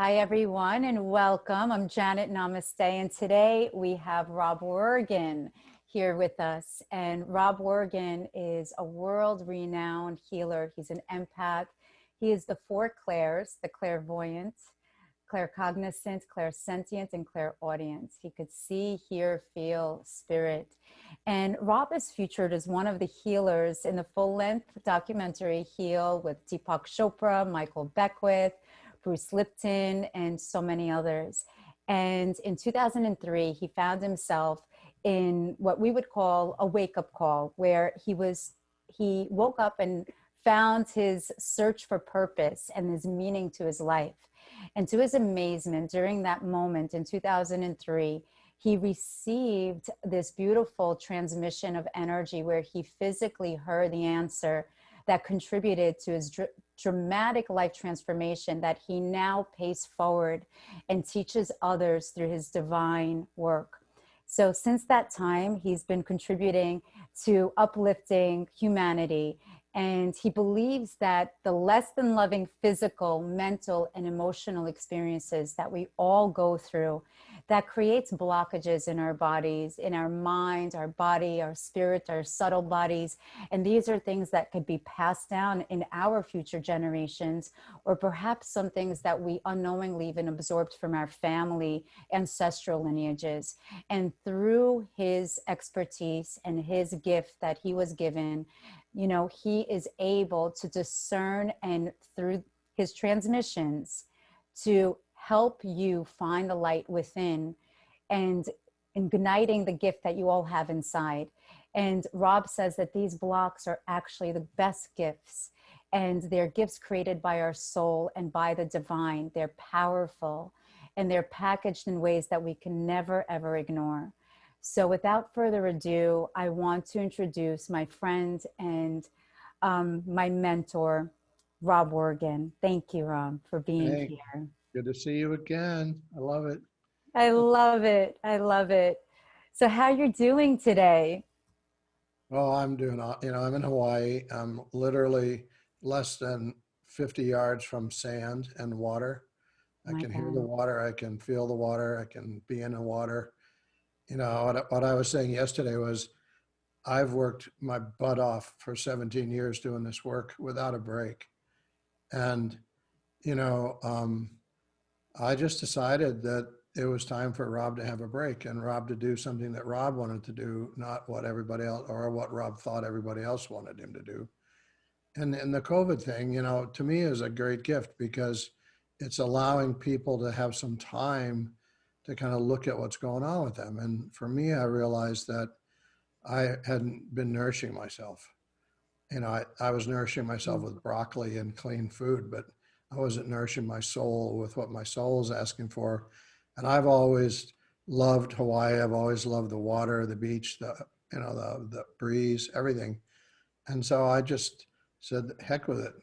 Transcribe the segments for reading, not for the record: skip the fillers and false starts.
Hi, everyone, and welcome. I'm Janet Namaste, and today we have Rob Wergin here with us. And Rob Wergin is a world-renowned healer. He's an empath. He is the four clairs, the clairvoyant, claircognizant, clairsentient, and clairaudient. He could see, hear, feel, spirit. And Rob is featured as one of the healers in the full-length documentary Heal with Deepak Chopra, Michael Beckwith, Bruce Lipton, and so many others. And in 2003, he found himself in what we would call a wake-up call, where he woke up and found his search for purpose and his meaning to his life. And to his amazement, during that moment in 2003, he received this beautiful transmission of energy where he physically heard the answer that contributed to his dramatic life transformation that he now pays forward and teaches others through his divine work. So since that time, he's been contributing to uplifting humanity. And he believes that the less than loving physical, mental, and emotional experiences that we all go through, that creates blockages in our bodies, in our mind, our body, our spirit, our subtle bodies. And these are things that could be passed down in our future generations, or perhaps some things that we unknowingly even absorbed from our family, ancestral lineages. And through his expertise and his gift that he was given, you know, he is able to discern, and through his transmissions to help you find the light within and igniting the gift that you all have inside. And Rob says that these blocks are actually the best gifts, and they're gifts created by our soul and by the divine. They're powerful, and they're packaged in ways that we can never, ever ignore. So without further ado, I want to introduce my friend and my mentor, Rob Wergin. Thank you, Rob, for being here. Good to see you again. I love it. I love it. I love it. So how you're doing today? Oh, I'm doing, I'm in Hawaii. I'm literally less than 50 yards from sand and water. I My can hear the God. water. I can feel the water. I can be in the water. You know, what I was saying yesterday was I've worked my butt off for 17 years doing this work without a break. And, you know, I just decided that it was time for Rob to have a break and Rob to do something that Rob wanted to do, not what everybody else or what Rob thought everybody else wanted him to do. And the COVID thing, you know, to me is a great gift because it's allowing people to have some time to kind of look at what's going on with them. And for me, I realized that I hadn't been nourishing myself. You know, I was nourishing myself with broccoli and clean food, but I wasn't nourishing my soul with what my soul is asking for. And I've always loved Hawaii. I've always loved the water, the beach, the breeze, everything. And so I just said, heck with it,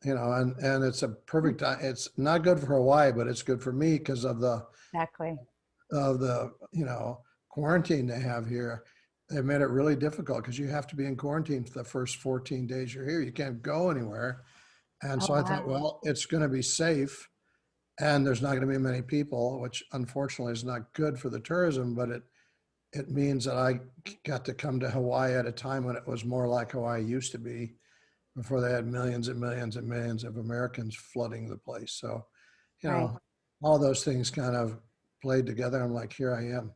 and it's a perfect, it's not good for Hawaii, but it's good for me because of Exactly. the quarantine they have here. They've made it really difficult because you have to be in quarantine for the first 14 days you're here. You can't go anywhere. And Oh, so I thought, wow. well, it's going to be safe and there's not going to be many people, which unfortunately is not good for the tourism, but it means that I got to come to Hawaii at a time when it was more like Hawaii used to be before they had millions and millions and millions of Americans flooding the place. So, you Right. know, all those things kind of played together. I'm like, here I am.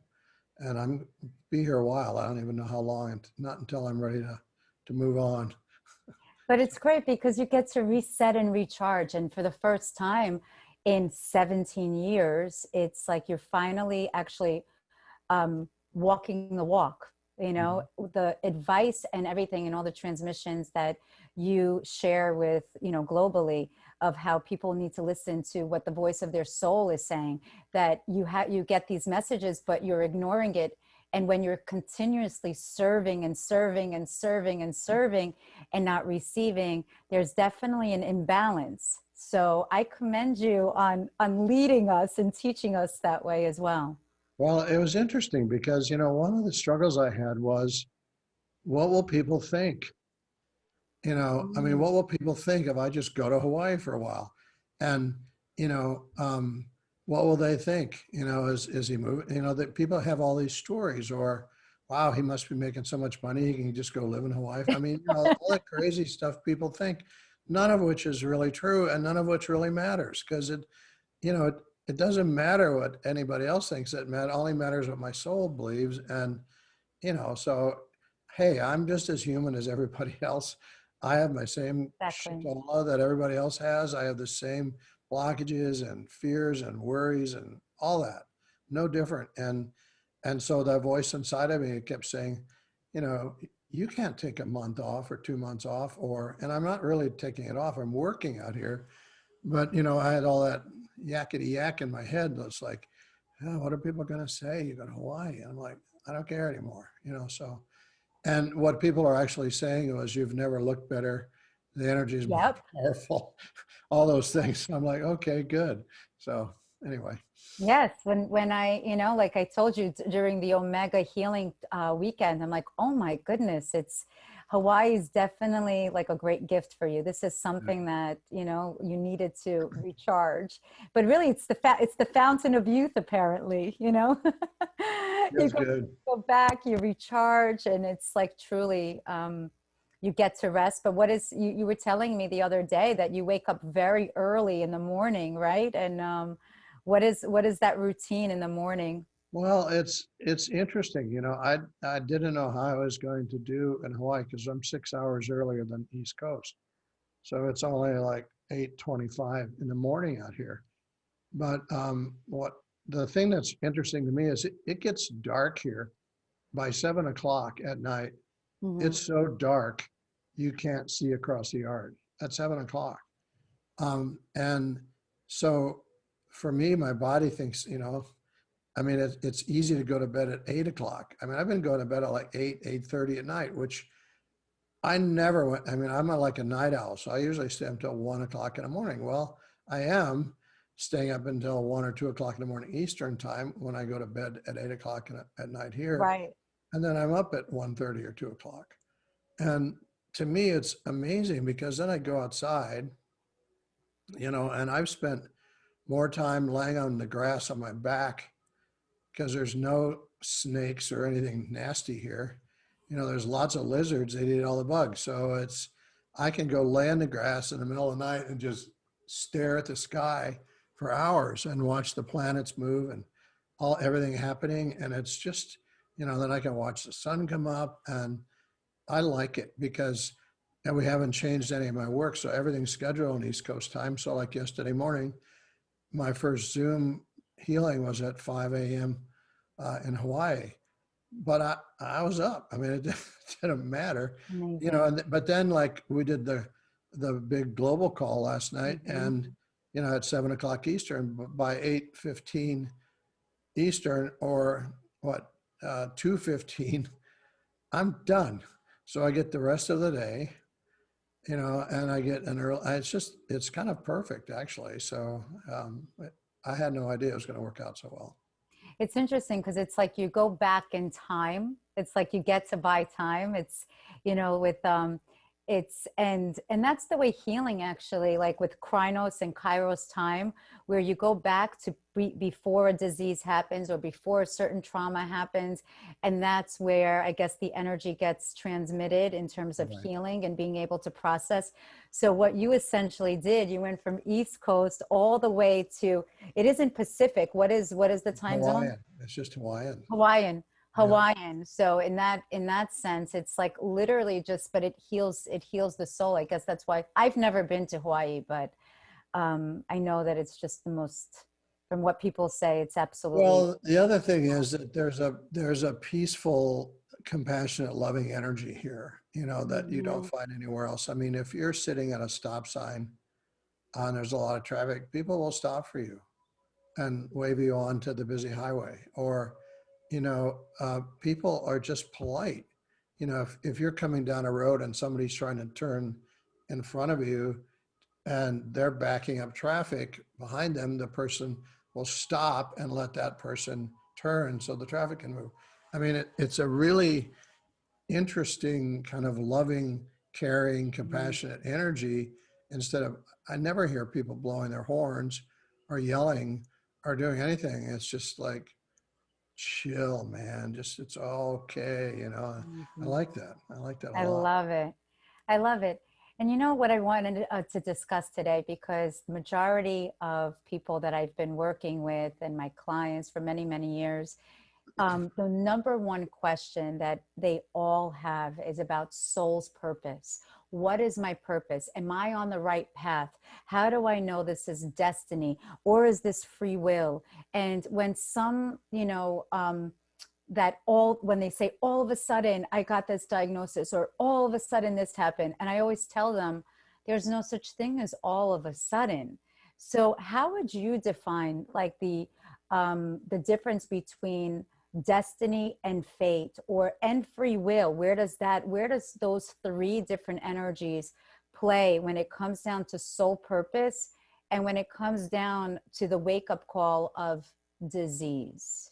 And I'm be here a while. I don't even know how long, and not until I'm ready to move on. But it's great because you get to reset and recharge. And for the first time in 17 years, it's like you're finally actually walking the walk. You know, Mhm. the advice and everything and all the transmissions that you share with, you know, globally, of how people need to listen to what the voice of their soul is saying, that you get these messages, but you're ignoring it. And when you're continuously serving and serving and serving and serving and not receiving, there's definitely an imbalance. So I commend you on leading us and teaching us that way as well. Well, it was interesting because, one of the struggles I had was, what will people think? I mean, Mm. what will people think if I just go to Hawaii for a while? And, what will they think? Is he moving? That people have all these stories, or, wow, he must be making so much money, he can just go live in Hawaii. I mean, all that crazy stuff people think, none of which is really true, and none of which really matters, because it doesn't matter what anybody else thinks. It only matters what my soul believes. And, so, hey, I'm just as human as everybody else. I have my same Exactly. shikala that everybody else has. I have the same blockages and fears and worries and all that. No different. And so that voice inside of me kept saying, you know, you can't take a month off or 2 months off, and I'm not really taking it off. I'm working out here. But, I had all that yakety yak in my head. That's like, oh, what are people going to say? You go to Hawaii. And I'm like, I don't care anymore, so. And what people are actually saying was, you've never looked better. The energy is more Yep. powerful, all those things. So I'm like, okay, good. So anyway. Yes, when I, like I told you during the Omega healing weekend, I'm like, oh my goodness, Hawaii is definitely like a great gift for you. This is something that, you needed to recharge. But really, it's the fountain of youth, apparently, You Feels good. go back, you recharge, and it's like truly you get to rest. But you were telling me the other day that you wake up very early in the morning, right? And what is that routine in the morning? Well, it's interesting. I didn't know how I was going to do in Hawaii, because I'm 6 hours earlier than East Coast. So it's only like 8:25 in the morning out here. But what the thing that's interesting to me is, it gets dark here by 7 o'clock at night. Mhm. It's so dark you can't see across the yard at 7 o'clock. And so for me, my body thinks, I mean, it's easy to go to bed at 8 o'clock. I mean, I've been going to bed at like 8:30 at night, which I never went. I mean, I'm like a night owl, so I usually stay until 1 o'clock in the morning. Well, I am staying up until 1 or 2 o'clock in the morning Eastern time when I go to bed at 8 o'clock at night here. Right. And then I'm up at 1:30 or 2 o'clock. And to me, it's amazing, because then I go outside, and I've spent more time laying on the grass on my back, because there's no snakes or anything nasty here. There's lots of lizards. They eat all the bugs. So I can go lay in the grass in the middle of the night and just stare at the sky for hours and watch the planets move and everything happening. And it's just, then I can watch the sun come up, and I like it and we haven't changed any of my work. So everything's scheduled on East Coast time. So like yesterday morning, my first Zoom healing was at 5 a.m. In Hawaii, but I was up. I mean, it didn't matter, Amazing. but then, like, we did the big global call last night, Mhm. and, at 7 o'clock Eastern, by 8:15 Eastern, or what, 2:15, I'm done. So I get the rest of the day, and I get an early, it's kind of perfect, actually. So I had no idea it was going to work out so well. It's interesting because it's like you go back in time. It's like you get to buy time. It's, with it's and that's the way healing actually, like with Chronos and Kairos time, where you go back to before a disease happens or before a certain trauma happens, and that's where I guess the energy gets transmitted in terms of Right. healing and being able to process. So what you essentially did, you went from East Coast all the way to, it isn't Pacific. What is the time zone? Hawaiian. It's just Hawaiian. Hawaiian. Yeah. Hawaiian. So in that sense, it's like literally just, but it heals the soul. I guess that's why I've never been to Hawaii, but I know that it's just the most, from what people say, it's absolutely. Well, the other thing is that there's a peaceful, compassionate, loving energy here, that you don't Mhm. find anywhere else. I mean, if you're sitting at a stop sign and there's a lot of traffic, people will stop for you and wave you on to the busy highway. Or, people are just polite. If you're coming down a road and somebody's trying to turn in front of you, and they're backing up traffic behind them, the person will stop and let that person turn so the traffic can move. I mean, it's a really interesting kind of loving, caring, Mhm. compassionate energy. I never hear people blowing their horns or yelling or doing anything. It's just like, chill, man. Just, it's all okay. You know, I Mhm. like that. I like that a I lot. love it. I love it. And you know what I wanted to discuss today, because the majority of people that I've been working with and my clients for many, many years, the number one question that they all have is about soul's purpose. What is my purpose? Am I on the right path? How do I know this is destiny, or is this free will? And when some, that all, when they say all of a sudden I got this diagnosis, or all of a sudden this happened, and I always tell them there's no such thing as all of a sudden. So how would you define like the difference between destiny and fate, or and free will? Where does those three different energies play when it comes down to soul purpose, and when it comes down to the wake up call of disease?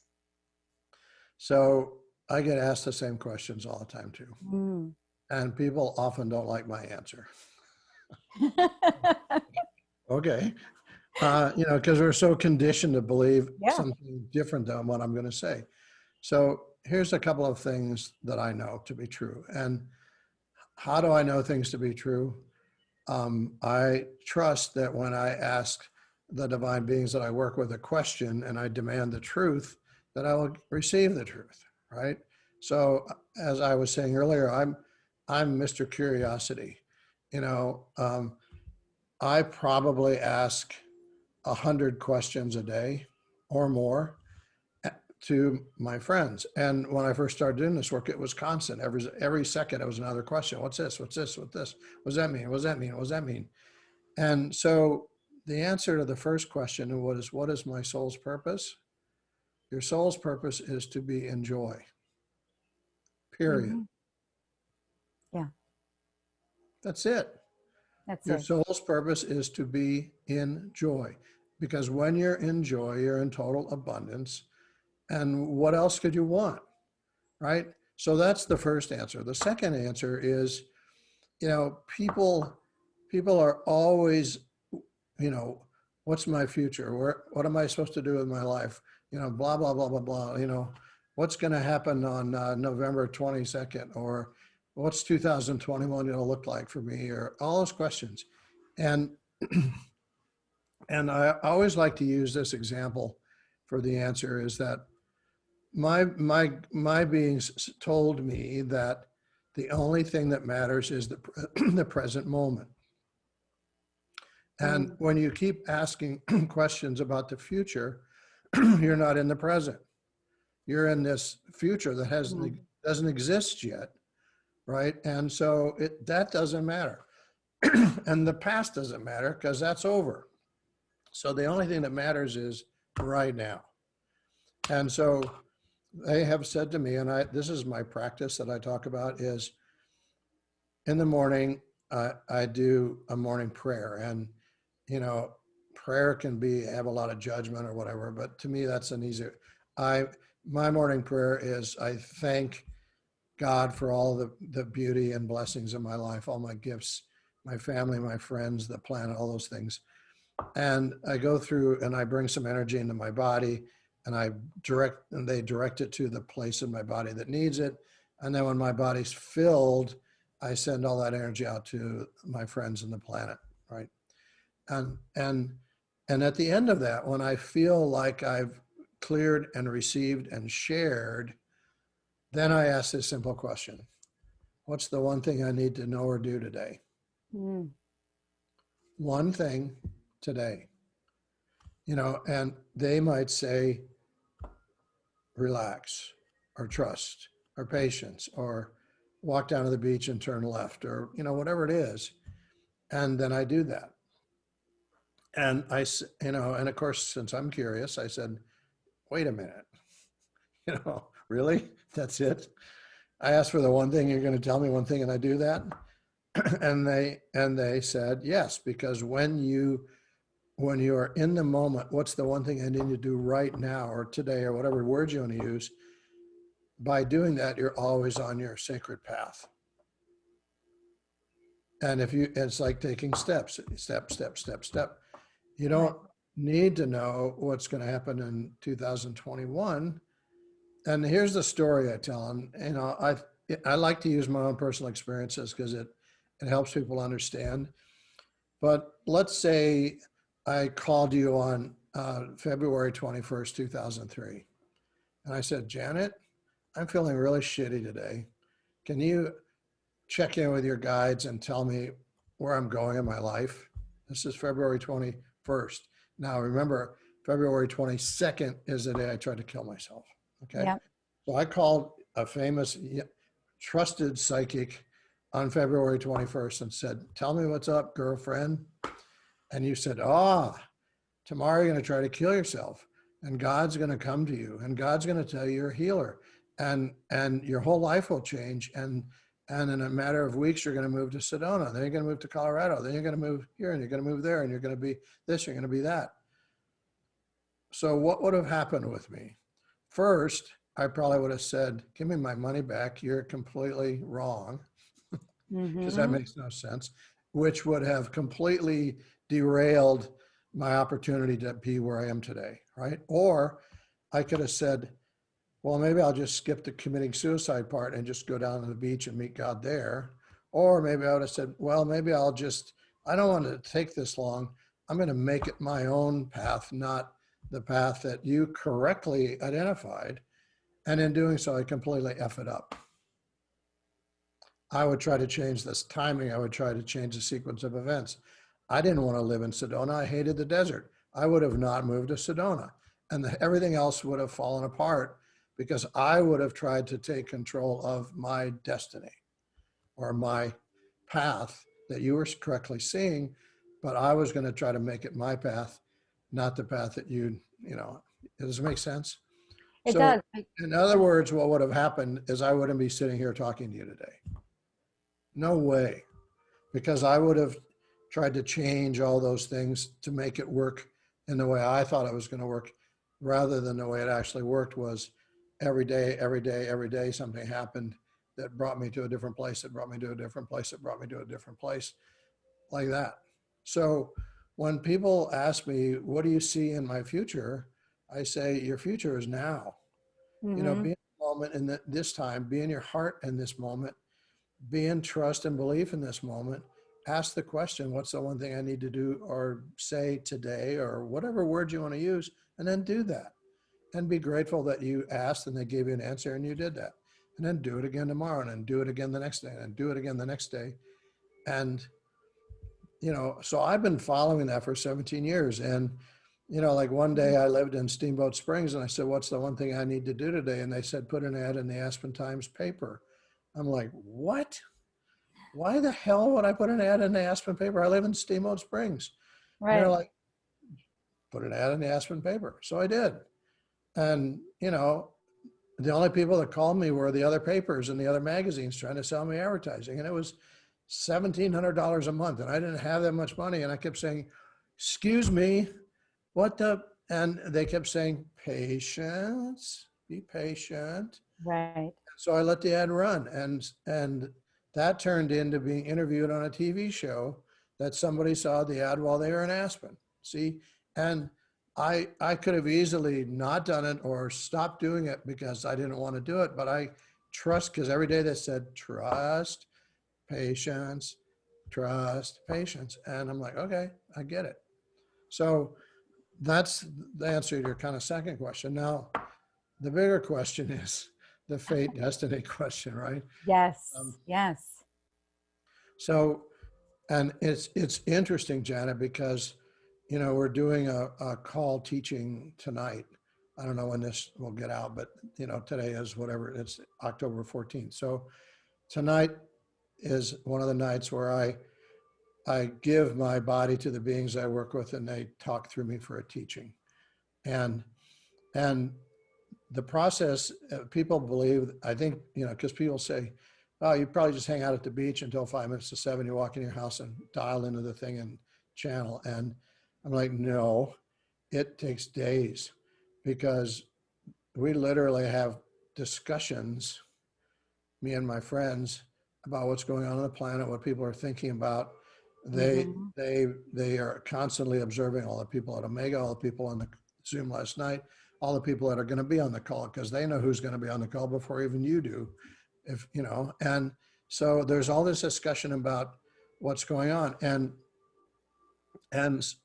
So I get asked the same questions all the time too. Mm. And people often don't like my answer. Okay. Because we're so conditioned to believe Yeah. something different than what I'm going to say. So here's a couple of things that I know to be true. And how do I know things to be true? I trust that when I ask the divine beings that I work with a question and I demand the truth, that I will receive the truth, right? So as I was saying earlier, I'm Mr. Curiosity. You know, I probably ask 100 questions a day or more to my friends. And when I first started doing this work, it was constant. Every second, it was another question. What's this? What's this? What's this? What does that mean? What does that mean? What does that mean? And so the answer to the first question was, what is my soul's purpose? Your soul's purpose is to be in joy, period. Hmm. Yeah, That's it. that's Your it. soul's purpose is to be in joy, because when you're in joy, you're in total abundance. And what else could you want? Right? So that's the first answer. The second answer is, people are always, you know, what's my future? What am I supposed to do with my life? Blah, blah, blah, blah, blah. What's going to happen on November 22nd, or what's 2021 going to look like for me, or all those questions. And, and I always like to use this example for the answer is that my beings told me that the only thing that matters is the present moment. And Mm. when you keep asking questions about the future, you're not in the present. You're in this future that Mm. doesn't exist yet, right? And so that doesn't matter. And the past doesn't matter because that's over. So the only thing that matters is right now. And so they have said to me, and this is my practice that I talk about, is in the morning, I do a morning prayer. And, you know, prayer can have a lot of judgment or whatever, but to me, that's an easier. My morning prayer is I thank God for all the beauty and blessings in my life, all my gifts, my family, my friends, the planet, all those things. And I go through and I bring some energy into my body, and they direct it to the place in my body that needs it. And then when my body's filled, I send all that energy out to my friends in the planet, right? And and and at the end of that, when I feel like I've cleared and received and shared, then I ask this simple question: what's the one thing I need to know or do today? Mm. One thing today. And they might say, relax, or trust, or patience, or walk down to the beach and turn left, or, whatever it is. And then I do that. And and of course, since I'm curious, I said, wait a minute, really? That's it? I asked for the one thing, you're going to tell me one thing, and I do that? And they said, yes, because when you are in the moment, what's the one thing I need to do right now or today or whatever word you want to use? By doing that, you're always on your sacred path. And it's like taking steps, step, step, step, step. You Right. don't need to know what's going to happen in 2021. And here's the story I tell them. You know, I like to use my own personal experiences because it helps people understand. But let's say I called you on February 21st, 2003. And I said, Janet, I'm feeling really shitty today. Can you check in with your guides and tell me where I'm going in my life? This is February 21st. Now, remember, February 22nd is the day I tried to kill myself. Okay. Yep. So I called a famous, trusted psychic on February 21st and said, tell me what's up, girlfriend. And you said, tomorrow you're going to try to kill yourself, and God's going to come to you, and God's going to tell you you're a healer, and your whole life will change. And in a matter of weeks, you're going to move to Sedona. Then you're going to move to Colorado. Then you're going to move here, and you're going to move there, and you're going to be this, you're going to be that. So what would have happened with me? First, I probably would have said, give me my money back. You're completely wrong, because that makes no sense, which would have completely derailed my opportunity to be where I am today, right? Or I could have said, well, maybe I'll just skip the committing suicide part and just go down to the beach and meet God there. Or maybe I would have said, well, maybe I don't want to take this long. I'm going to make it my own path, not the path that you correctly identified. And in doing so, I completely F it up. I would try to change this timing. I would try to change the sequence of events. I didn't want to live in Sedona. I hated the desert. I would have not moved to Sedona, and everything else would have fallen apart because I would have tried to take control of my destiny or my path that you were correctly seeing, but I was going to try to make it my path, not the path that does it make sense? It So does. in other words, what would have happened is I wouldn't be sitting here talking to you today. No way, because I would have tried to change all those things to make it work in the way I thought it was going to work, rather than the way it actually worked was every day, something happened that brought me to a different place, that brought me to a different place, that brought me to a different place, like that. So when people ask me, what do you see in my future? I say, your future is now. Be in the moment in this time, be in your heart in this moment, be in trust and belief in this moment. Ask the question, what's the one thing I need to do or say today, or whatever word you want to use, and then do that. And be grateful that you asked and they gave you an answer and you did that. And then do it again tomorrow, and then do it again the next day, and do it again the next day. And, so I've been following that for 17 years. And, like one day I lived in Steamboat Springs and I said, what's the one thing I need to do today? And they said, put an ad in the Aspen Times paper. I'm like, what? Why the hell would I put an ad in the Aspen paper? I live in Steamboat Springs. Right. And they're like, put an ad in the Aspen paper. So I did. And, the only people that called me were the other papers and the other magazines trying to sell me advertising. And it was $1,700 a month. And I didn't have that much money. And I kept saying, excuse me, what the? And they kept saying, patience, be patient. Right. So I let the ad run. And that turned into being interviewed on a TV show that somebody saw the ad while they were in Aspen. See, and I could have easily not done it or stopped doing it because I didn't want to do it, but I trust, because every day they said, trust, patience, trust, patience. And I'm like, okay, I get it. So that's the answer to your kind of second question. Now, the bigger question is the fate destiny question, right? Yes. Yes. So, and it's interesting, Janet, because, we're doing a call teaching tonight. I don't know when this will get out, but, today is whatever, it's October 14th. So tonight is one of the nights where I give my body to the beings I work with, and they talk through me for a teaching. And the process, people believe, I think, because people say, oh, you probably just hang out at the beach until 5 minutes to 7, you walk in your house and dial into the thing and channel. And I'm like, no, it takes days, because we literally have discussions, me and my friends, about what's going on the planet, what people are thinking about, They Mm-hmm. they are constantly observing all the people at Omega, all the people on the Zoom last night, all the people that are going to be on the call, because they know who's going to be on the call before even you do, if you know. And so there's all this discussion about what's going on, and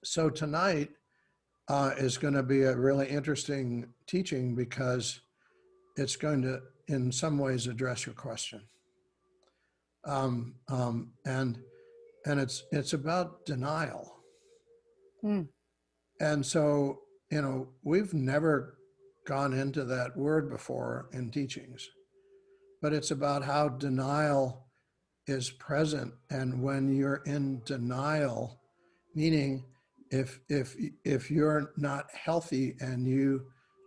so tonight is going to be a really interesting teaching because it's going to, in some ways, address your question. Um, um, and and it's about denial. Mm. And so, we've never gone into that word before in teachings, but it's about how denial is present. And when you're in denial, meaning if you're not healthy and you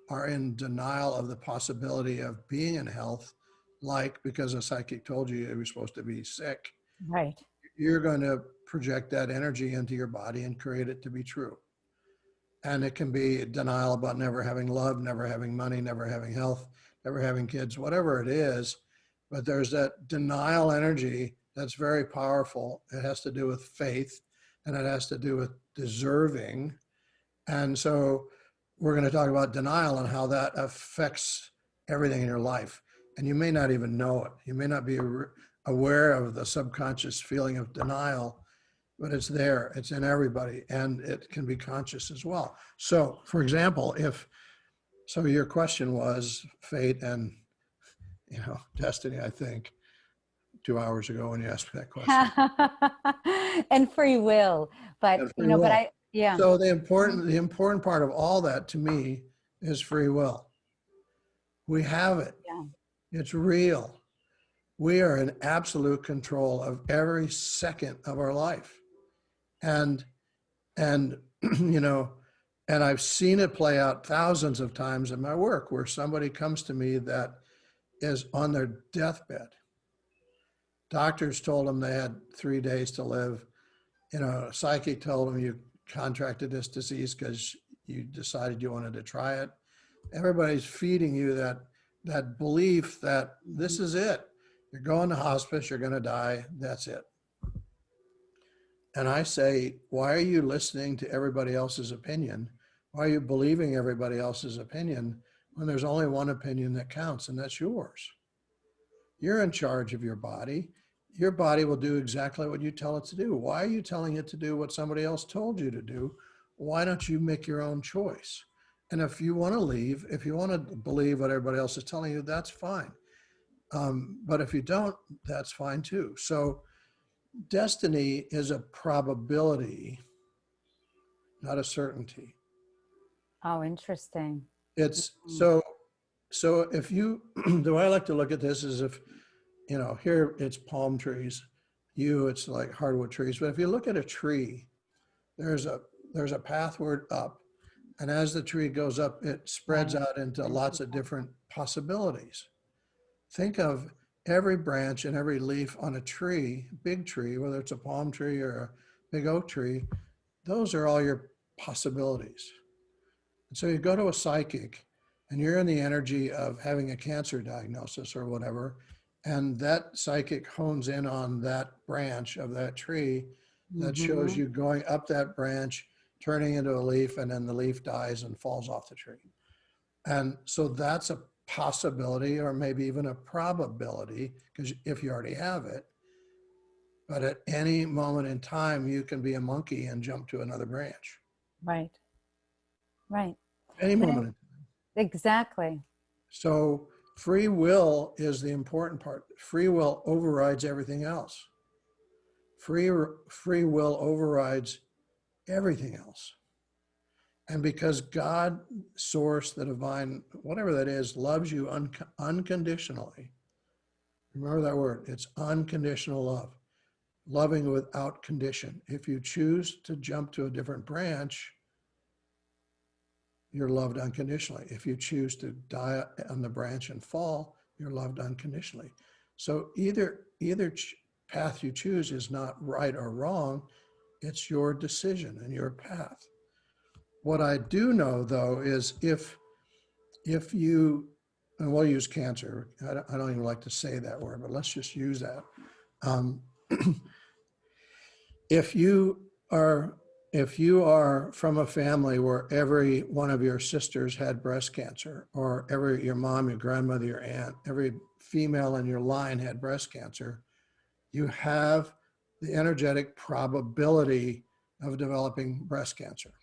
are in denial of the possibility of being in health, like because a psychic told you you were supposed to be sick, Right. you're going to project that energy into your body and create it to be true. And it can be denial about never having love, never having money, never having health, never having kids, whatever it is. But there's that denial energy that's very powerful. It has to do with faith, and it has to do with deserving. And so we're going to talk about denial and how that affects everything in your life. And you may not even know it. You may not be aware of the subconscious feeling of denial, but it's there. It's in everybody, and it can be conscious as well. So, for example, so your question was fate and destiny, I think, 2 hours ago when you asked me that question. And free will, but And free will. yeah. So the important part of all that to me is free will. We have it. Yeah. It's real. We are in absolute control of every second of our life. And and you know, and I've seen it play out thousands of times in my work where somebody comes to me that is on their deathbed. Doctors told them they had 3 days to live. A psychic told them you contracted this disease because you decided you wanted to try it. Everybody's feeding you that belief that this is it. You're going to hospice, you're going to die, that's it. And I say, why are you listening to everybody else's opinion? Why are you believing everybody else's opinion when there's only one opinion that counts, and that's yours? You're in charge of your body. Your body will do exactly what you tell it to do. Why are you telling it to do what somebody else told you to do? Why don't you make your own choice? And if you want to leave, if you want to believe what everybody else is telling you, that's fine. But if you don't, that's fine too. So destiny is a probability, not a certainty. Oh, interesting. It's Mm. so if you, the way I like to look at this is if, here it's palm trees, it's like hardwood trees. But if you look at a tree, there's a pathward up. And as the tree goes up, it spreads Right. out into lots of different possibilities. Think of every branch and every leaf on a tree, big tree, whether it's a palm tree or a big oak tree, those are all your possibilities. And so you go to a psychic and you're in the energy of having a cancer diagnosis or whatever, and that psychic hones in on that branch of that tree that shows Mm-hmm. you going up that branch, turning into a leaf, and then the leaf dies and falls off the tree. And so that's a possibility or maybe even a probability, because if you already have it, but at any moment in time, you can be a monkey and jump to another branch. Right. Right. Any But moment. exactly. So free will is the important part. Free will overrides everything else. Free will overrides everything else. And because God, source, the divine, whatever that is, loves you unconditionally. Remember that word. It's unconditional love. Loving without condition. If you choose to jump to a different branch, you're loved unconditionally. If you choose to die on the branch and fall, you're loved unconditionally. So either path you choose is not right or wrong. It's your decision and your path. What I do know, though, is if you, and we'll use cancer. I don't even like to say that word, but let's just use that. Um, if you are if you are from a family where every one of your sisters had breast cancer, or your mom, your grandmother, your aunt, every female in your line had breast cancer, you have the energetic probability of developing breast cancer.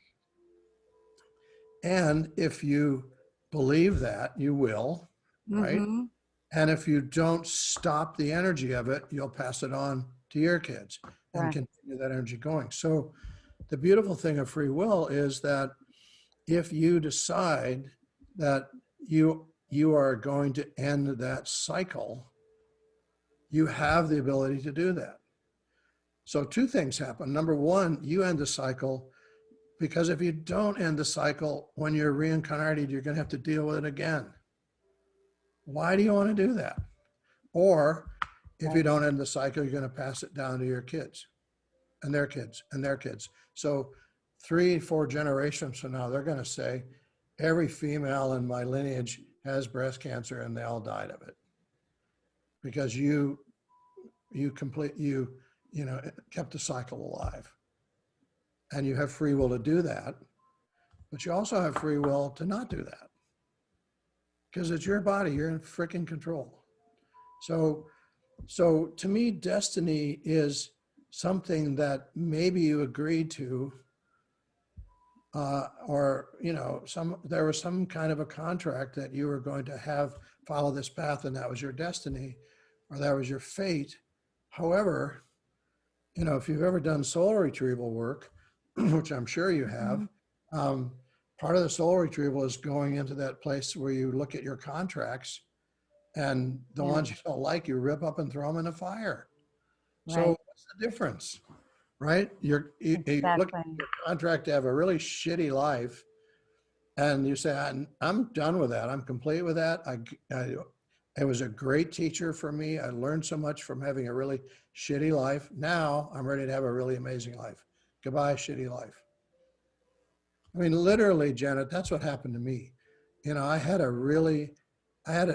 And if you believe that, you will, right? Mm-hmm. And if you don't stop the energy of it, you'll pass it on to your kids and Correct. continue that energy going. So the beautiful thing of free will is that if you decide that you are going to end that cycle, you have the ability to do that. So two things happen. Number one, you end the cycle, because if you don't end the cycle, when you're reincarnated, you're going to have to deal with it again. Why do you want to do that? Or if you Right. don't end the cycle, you're going to pass it down to your kids and their kids and their kids. So 3, 4 generations from now, they're going to say, every female in my lineage has breast cancer and they all died of it, because you kept the cycle alive. And you have free will to do that, but you also have free will to not do that, because it's your body. You're in freaking control. So to me, destiny is something that maybe you agreed to, or there was some kind of a contract that you were going to follow this path, and that was your destiny, or that was your fate. However, if you've ever done soul retrieval work, which I'm sure you Mm-hmm. have, part of the soul retrieval is going into that place where you look at your contracts, and the Yeah. ones you don't like, you rip up and throw them in the fire. So Right. what's the difference, right? You look at Exactly. your contract to have a really shitty life, and you say, I'm done with that. I'm complete with that. It was a great teacher for me. I learned so much from having a really shitty life. Now I'm ready to have a really amazing life. Goodbye, shitty life. I mean, literally, Janet, that's what happened to me. I had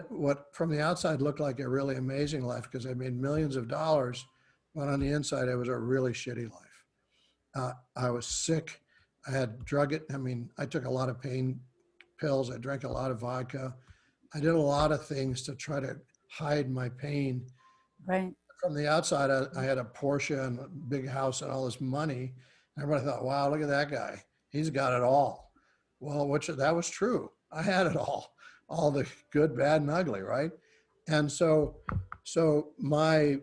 what from the outside looked like a really amazing life, because I made millions of dollars, but on the inside, it was a really shitty life. I was sick. I had I took a lot of pain pills. I drank a lot of vodka. I did a lot of things to try to hide my pain. Right. From the outside, I had a Porsche and a big house and all this money. Everybody thought, wow, look at that guy. He's got it all. Well, that was true. I had it all the good, bad, and ugly, right? And so my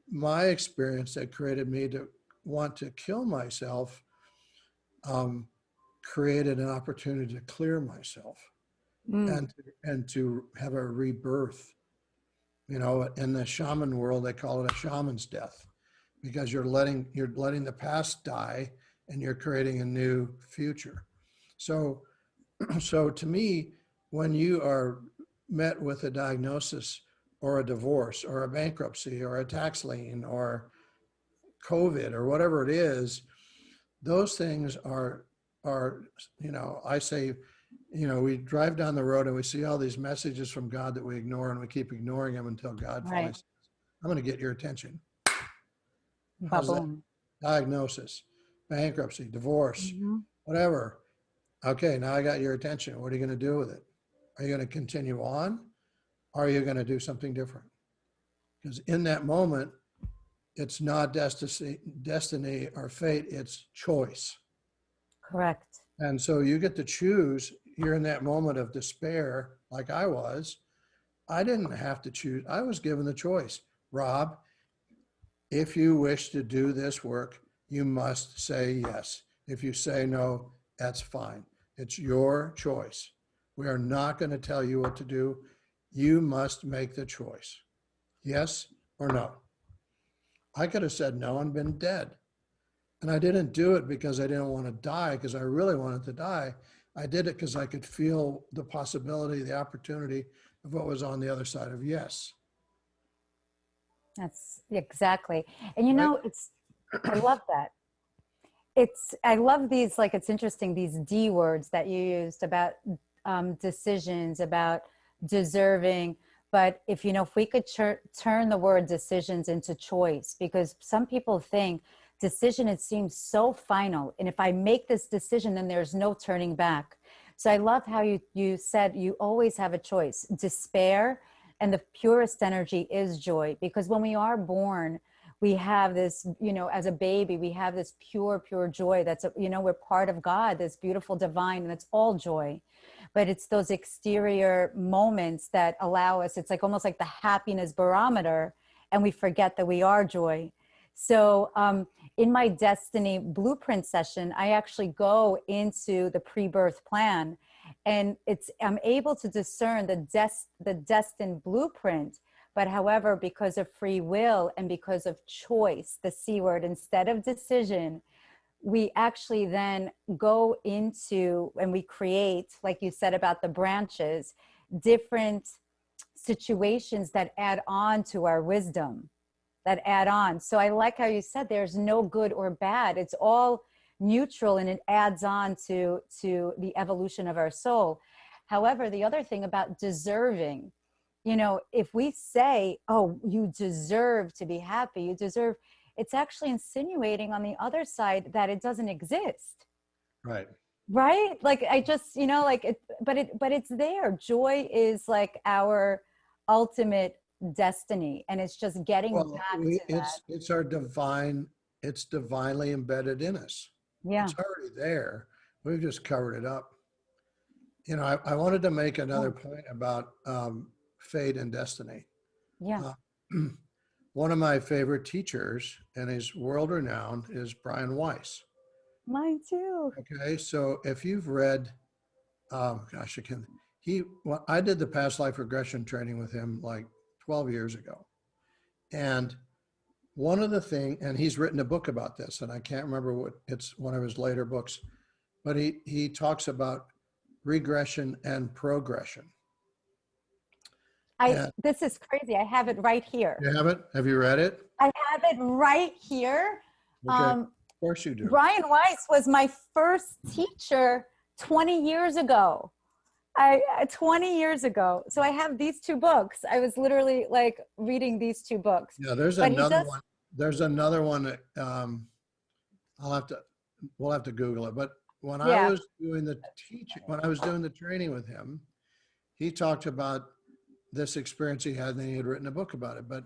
experience that created me to want to kill myself, um, created an opportunity to clear myself, Mm. and to have a rebirth. In the shaman world, they call it a shaman's death, because you're letting the past die and you're creating a new future. So, so to me, when you are met with a diagnosis or a divorce or a bankruptcy or a tax lien or COVID or whatever it is, those things I say, we drive down the road and we see all these messages from God that we ignore, and we keep ignoring them until God finally Right. says, I'm going to get your attention. How's that? Baboom. Diagnosis, bankruptcy, divorce, Mm-hmm. whatever. Okay, now I got your attention. What are you going to do with it? Are you going to continue on? Or are you going to do something different? Because in that moment, it's not destiny or fate, it's choice. Correct. And so you get to choose. You're in that moment of despair, like I was. I didn't have to choose. I was given the choice. Rob, if you wish to do this work, you must say yes. If you say no, that's fine. It's your choice. We are not going to tell you what to do. You must make the choice. Yes or no. I could have said no and been dead. And I didn't do it because I didn't want to die, because I really wanted to die. I did it because I could feel the possibility, the opportunity of what was on the other side of yes. That's exactly. And Right? I love that. I love these, like, it's interesting, these D words that you used about decisions, about deserving. But if we could turn the word decisions into choice, because some people think decision, it seems so final. And if I make this decision, then there's no turning back. So I love how you said you always have a choice. Despair and the purest energy is joy, because when we are born, we have this, as a baby, we have this pure, pure joy. That's, we're part of God, this beautiful divine, and it's all joy. But it's those exterior moments that allow us, it's like almost like the happiness barometer, and we forget that we are joy. So in my destiny blueprint session, I actually go into the pre-birth plan, and I'm able to discern the destined blueprint. But however, because of free will and because of choice, the C word, instead of decision, we actually then go into, and we create, like you said about the branches, different situations that add on to our wisdom, that add on. So I like how you said there's no good or bad. It's all neutral, and it adds on to the evolution of our soul. However, the other thing about deserving, if we say, oh, you deserve to be happy, you deserve, it's actually insinuating on the other side that it doesn't exist. Right. Right? Like I just, like it, but it's there. Joy is like our ultimate destiny, and it's just getting Well, back to that. it's our it's divinely embedded in us. Yeah. It's already there. We've just covered it up. I wanted to make another point about fate and destiny. Yeah. Uh, one of my favorite teachers, and he's world renowned, is Brian Weiss. Mine too. Okay, so if you've read, gosh, well, I did the past life regression training with him like 12 years ago. And one of the things, and he's written a book about this, and I can't remember it's one of his later books, but he talks about regression and progression. And This is crazy. I have it right here. you have it? Have you read it? I have it right here. Okay, of course you do. Brian Weiss was my first teacher 20 years ago. 20 years ago. So I have these two books. I was literally like reading these two books. Yeah, there's But another one. There's another one that we'll have to Google it. But when I was doing the teaching, when I was doing the training with him, he talked about this experience he had, and then he had written a book about it. But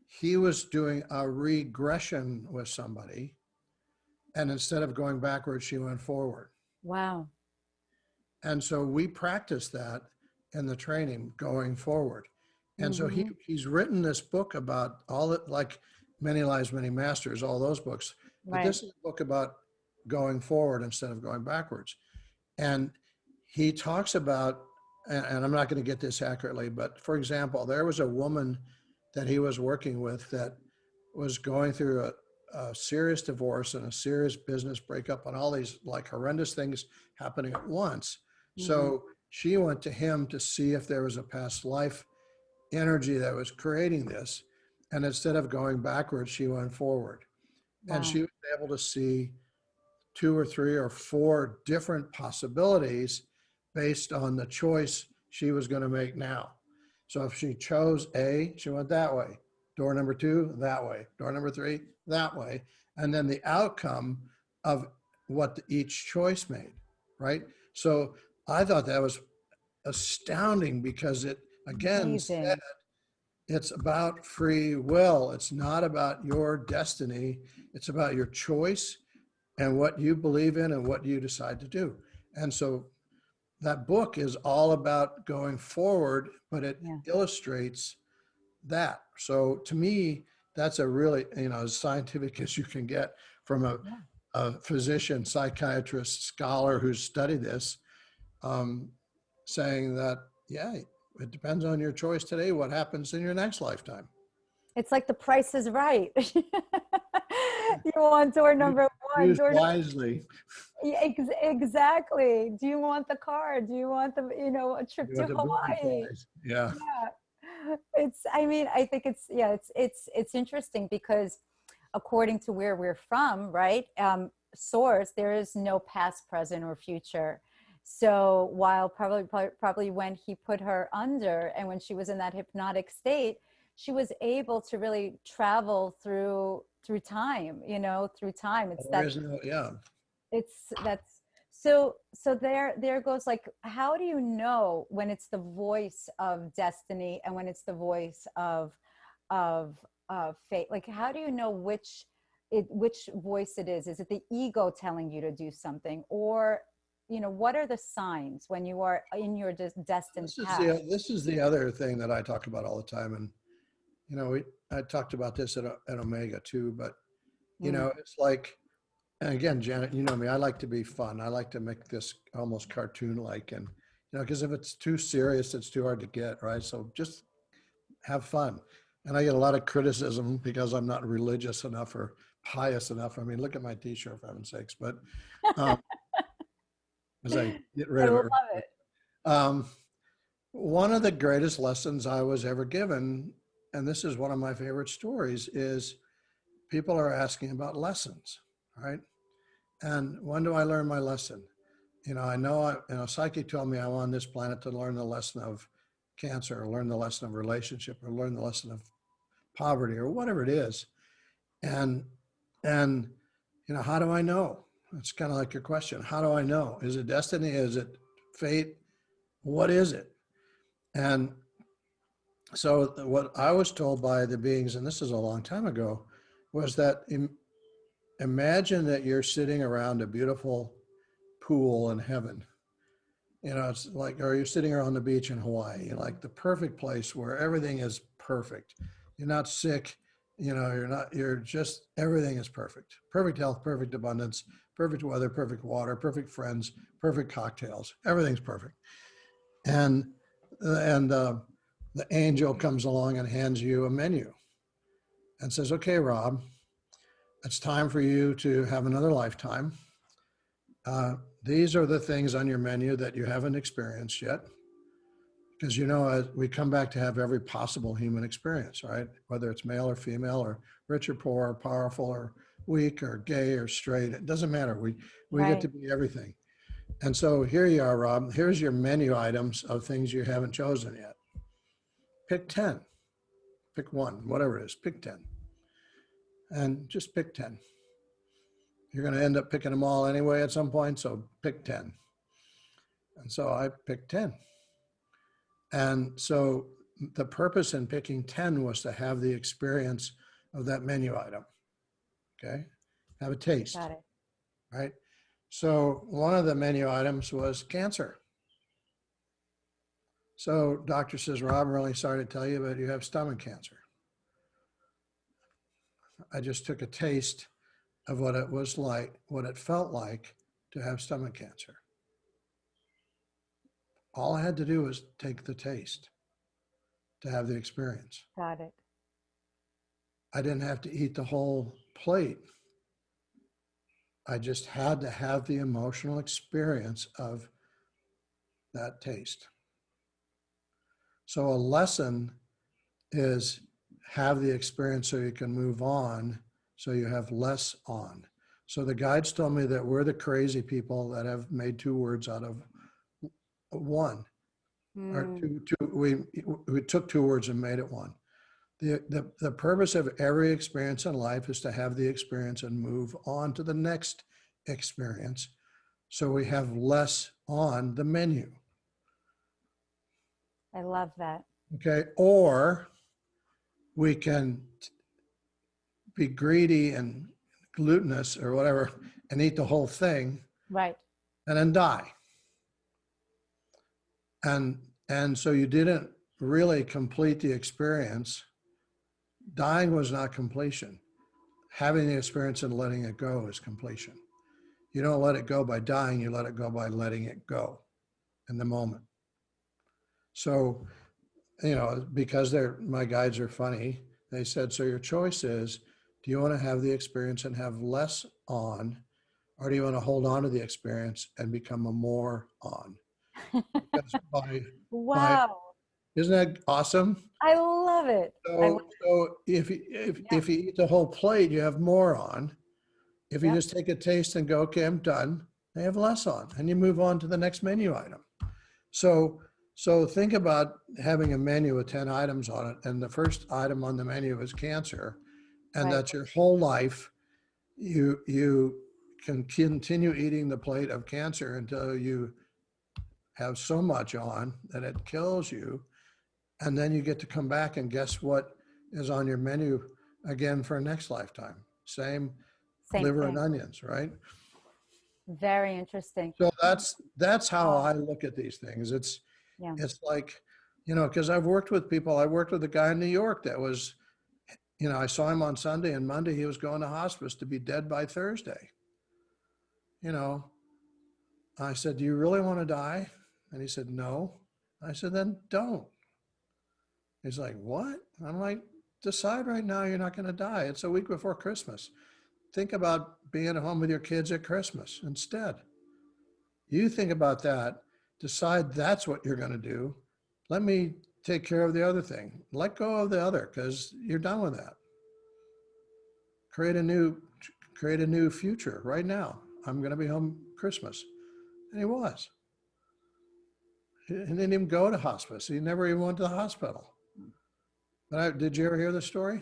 he was doing a regression with somebody, and instead of going backwards, she went forward. Wow. And so we practiced that in the training going forward. And so he's written this book about all it, like Many Lives, Many Masters, all those books. But this is a book about going forward instead of going backwards. And he talks about, and I'm not going to get this accurately, but for example, there was a woman that he was working with that was going through a serious divorce and a serious business breakup and all these like horrendous things happening at once. So she went to him to see if there was a past life energy that was creating this. And instead of going backwards, she went forward. Wow. And she was able to see 2 or 3 or 4 different possibilities based on the choice she was going to make now. So if she chose A, she went that way. Door number 2, that way. Door number 3, that way. And then the outcome of what each choice made, right? So I thought that was astounding because it, again, said it's about free will. It's not about your destiny. It's about your choice and what you believe in and what you decide to do. And so that book is all about going forward, but it illustrates that. So to me, that's a really, as scientific as you can get from a physician, psychiatrist, scholar who's studied this, saying that, it depends on your choice today, what happens in your next lifetime. It's like The Price is Right. You want door number 1. Use wisely. Exactly. Do you want the car? Do you want the, a trip to Hawaii? Yeah. I think it's interesting because according to where we're from, right? Source, there is no past, present, or future. So while probably when he put her under and when she was in that hypnotic state, she was able to really travel through through time, you know, through time. It's There that, is no, yeah. that's so there goes, like, how do you know when it's the voice of destiny and when it's the voice of fate? Like, how do you know which voice it is? Is it the ego telling you to do something, or, you know, what are the signs when you are in your destined path? This is the other thing that I talk about all the time. And, you know, I talked about this at Omega too, but, you Mm, know, it's like, and again, Janet, you know me, I like to be fun. I like to make this almost cartoon-like, and, you know, because if it's too serious, it's too hard to get, right? So just have fun. And I get a lot of criticism because I'm not religious enough or pious enough. I mean, look at my t-shirt, for heaven's sakes. But um, as I get I rid of love it. it. Um, one of the greatest lessons I was ever given, and this is one of my favorite stories, is people are asking about lessons, right? And when do I learn my lesson? You know, Psyche told me I'm on this planet to learn the lesson of cancer, or learn the lesson of relationship, or learn the lesson of poverty, or whatever it is. And, and, you know, how do I know? It's kind of like your question. How do I know? Is it destiny? Is it fate? What is it? And so what I was told by the beings, and this is a long time ago, was that imagine that you're sitting around a beautiful pool in heaven. You know, it's like, or you're sitting around the beach in Hawaii, like the perfect place where everything is perfect. You're not sick, you know, you're just, everything is perfect. Perfect health, perfect abundance, perfect weather, perfect water, perfect friends, perfect cocktails. Everything's perfect. And, and the angel comes along and hands you a menu and says, okay, Rob, it's time for you to have another lifetime. These are the things on your menu that you haven't experienced yet. Because, you know, we come back to have every possible human experience, right? Whether it's male or female, or rich or poor, or powerful or weak, or gay or straight, it doesn't matter. We get Right. to be everything. And so here you are, Rob. Here's your menu items of things you haven't chosen yet. Pick 10, pick one, whatever it is, pick 10. And just pick 10. You're going to end up picking them all anyway at some point, so pick 10. And so I picked 10. And so the purpose in picking 10 was to have the experience of that menu item. Okay. Have a taste, Got it. right? So one of the menu items was cancer. So doctor says, Rob, I'm really sorry to tell you, but you have stomach cancer. I just took a taste of what it was like, what it felt like to have stomach cancer. All I had to do was take the taste to have the experience. Got it. I didn't have to eat the whole plate. I just had to have the emotional experience of that taste. So a lesson is have the experience so you can move on, so you have less on. So the guides told me that we're the crazy people that have made two words out of one. Or Mm, we took two words and made it one. The purpose of every experience in life is to have the experience and move on to the next experience. So we have less on the menu. I love that. Okay. Or we can be greedy and glutinous or whatever and eat the whole thing Right. and then die. And so you didn't really complete the experience. Dying was not completion. Having the experience and letting it go is completion. You don't let it go by dying, you let it go by letting it go in the moment. So, you know, because my guides are funny, they said, so your choice is, do you want to have the experience and have less on, or do you want to hold on to the experience and become a more on? Because by Wow. isn't that awesome? I love it. I love So Yeah. if you eat the whole plate, you have more on. If you Yep. just take a taste and go, okay, I'm done, they have less on, and you move on to the next menu item. So think about having a menu with 10 items on it, and the first item on the menu is cancer. and Right. that your whole life you can continue eating the plate of cancer until you have so much on that it kills you, and then you get to come back and guess what is on your menu again for next lifetime. Same Same liver and thing. onions, right? Very interesting. So that's how Oh, I look at these things. yeah. It's like, because I've worked with people. I worked with a guy in New York that was, I saw him on Sunday, and Monday he was going to hospice to be dead by Thursday. You know, I said, "Do you really want to die?" And he said, "No." I said, "Then don't." He's like, "What?" I'm like, "Decide right now you're not going to die. It's a week before Christmas. Think about being at home with your kids at Christmas instead. You think about that. Decide that's what you're going to do. Let me take care of the other thing. Let go of the other because you're done with that. Create a new future right now. I'm going to be home Christmas." And he was. He didn't even go to hospice. He never even went to the hospital. But did you ever hear the story?